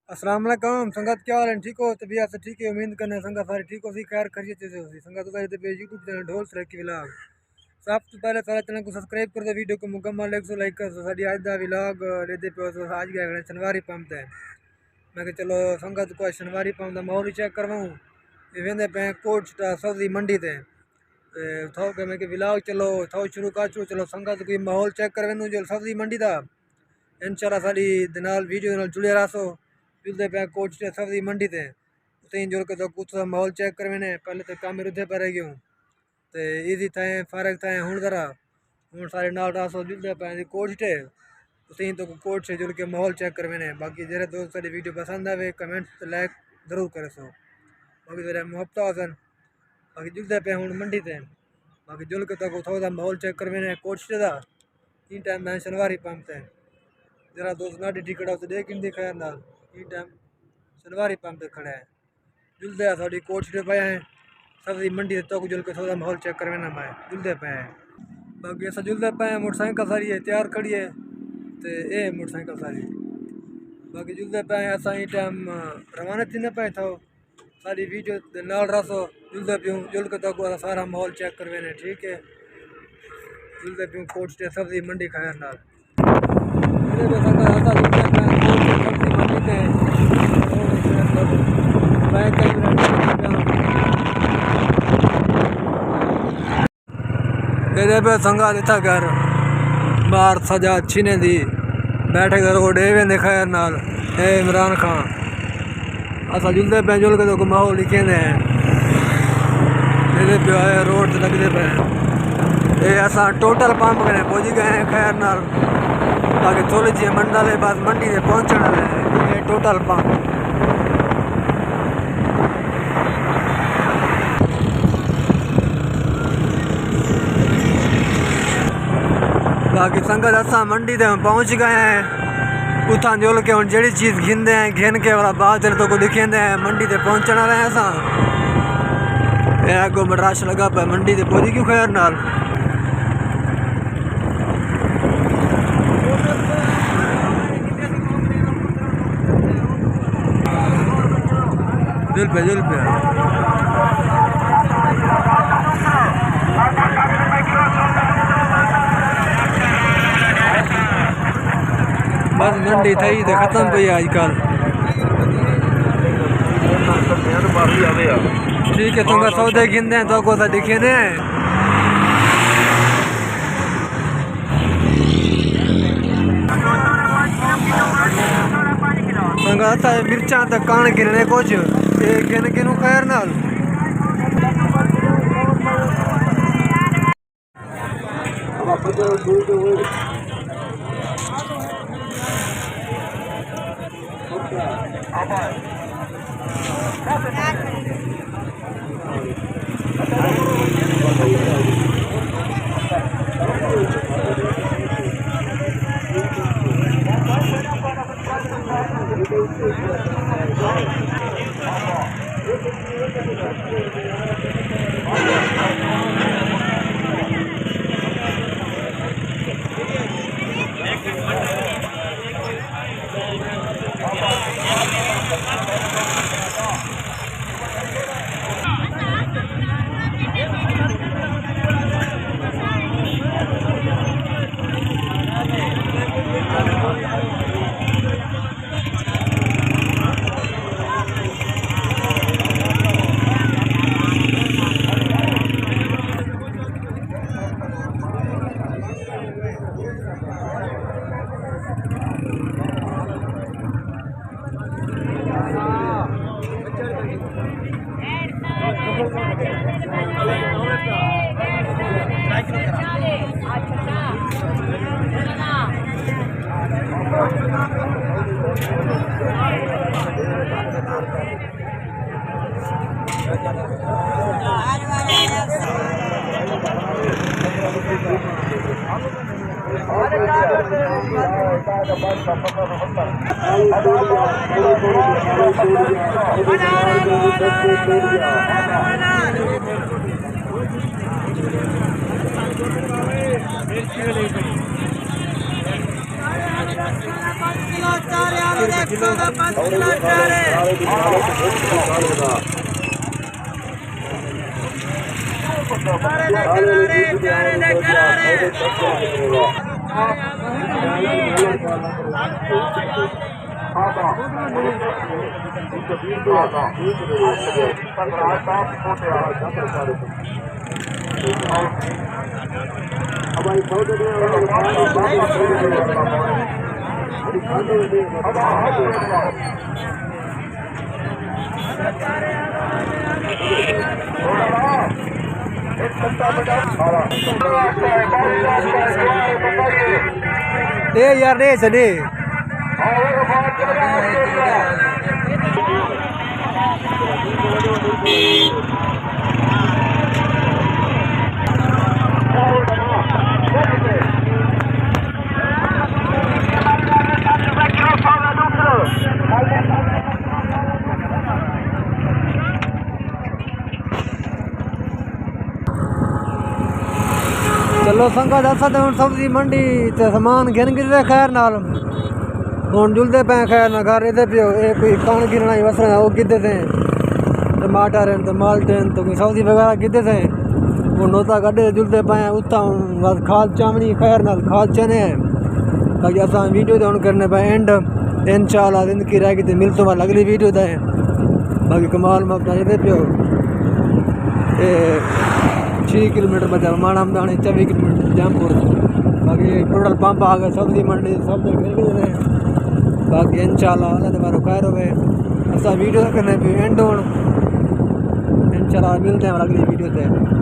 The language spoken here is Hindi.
अस्सलाम वालेकुम संगत, क्या हाल है? ठीक हो? तबीयत से ठीक है? उम्मीद करने संगत सारी ठीक हो सी, खैर खैरियत से हो सी संगत। तो पे यूट्यूब चैनल ढोल सराकी व्लॉग सब तो पहले सारे चैनल को सब्सक्राइब कर दो, वीडियो को मुकम्मल 100 लाइक कर। साडी आज दा व्लॉग लेते पे आज गए शनिवारी पंप है। मैं कहा चलो संगत को शनिवारी पंप का माहौल चेक करवाऊँ। वेंदे पे कोट सब्जी मंडी ते थो के मैं व्लॉग चलो थो शुरू कर चलो चलो संगत कोई माहौल चेक कर वेनू जो सब्जी मंडी का इंशाल्लाह साडी नाल वीडियो नाल जुड़े रहो। जुलते पे कोच सब्जी मंडी ते उसे जुड़ के तो कुछ माहौल चेक कर मैंने पहले तो काम रुधे पर गयूँ तो ईजी थे फारग थे हूँ जरा हूँ सारे नाल रासो जुलते पे कोच टे उसे तो कोच से जुड़ के माहौल चेक कर मैंने। बाकी जरा दोस्त सारी वीडियो पसंद आवे कमेंट लाइक जरूर करे सो। बाकी जरा मुहब्बत हसन बाकी जुलते पे हूँ मंडी ते बाकी जुल के तो थोड़ा माहौल चेक कर मैंने कोच दा इन टाइम मैं शनिवारी पंप थे जरा दोस्त नाटी टिकट उसे देख इन दिखाया नाल इन टाइम शनिवारी पंप पे खड़ा है। जुलते थोड़ी कोच पे पे हैं सब्जी मंडी तो जुल के थोड़ा माहौल चेक कर मैंने मैं जुलते पे हैं। बाकी ऐसा जुलते पे हैं मोटरसाइकिल सारी है तैयार खड़ी है तो ये मोटरसाइकिल सारी बाकी जुलते पे हैं ऐसा ही टाइम रवाना थी न पे था सारी वीडियो नाल रसो जुलते प्यूँ जुल के तो सारा माहौल चेक कर मैंने ठीक है। जुलते प्यूँ कोच से सब्जी मंडी खाया नाल संगा दिता घर बाहर सजा छीने दी बैठे घर को डे वेंदे खैर नाल ए इमरान खान असा जुलते पे जुल के तो माहौल लिखे हैं पे आए रोड से लगते पे ये असा टोटल पंप करें पहुँच गए हैं खैर नाल। बाकी थोड़ी जी मंडल है बस मंडी से पहुँचने ये टोटल पंप बाकी संगत असा मंडी से पहुँच गए हैं उतना जुल के हम जड़ी चीज़ घिनते हैं घिन के वाला बाद तो को दिखेंदे हैं मंडी से पहुँचने रहे हैं असा अगो रश लगा पे मंडी से पहुँची क्यों खैर नाल जुल पे बस मंडी थी तो खत्म पी अजकल ठीक है तुम सौदे गिनते हैं तो को दिखे ने मिर्चा तो कान गिनने कुछ गिन गिनू खैर नाल दे यार दे चले चलो संगत असा तो सब्जी मंडी ते सामान गिन गिरे खैर नाल हुन जुलदे पे खैर ना घर इधर पियो कोई कौन गिनना ही वसना वो किदे थे टमाटर तो माल्टे तो कोई सब्जी वगैरह किदे थे वो नोता गड्ढे जुलदे पे उता बस खाद चामनी खैर नाल खाद चने बाकी असा वीडियो तो करने पे एंड इंशाल्लाह जिंदगी रह गई तो मिलतो वाल अगली वीडियो दे बाकी कमाल मत इधर पियो 6 किलोमीटर बचा माड़ा मदानी 24 किलोमीटर जमपुर बाकी पेट्रोल पंप आ गए सब्जी मंडी सब रहे बाकी इंशाल्लाह अल्लाह तुम्हारा खैर होवे असा वीडियो करने पे एंड होन इंशाल्लाह मिलते हैं अगली वीडियो से।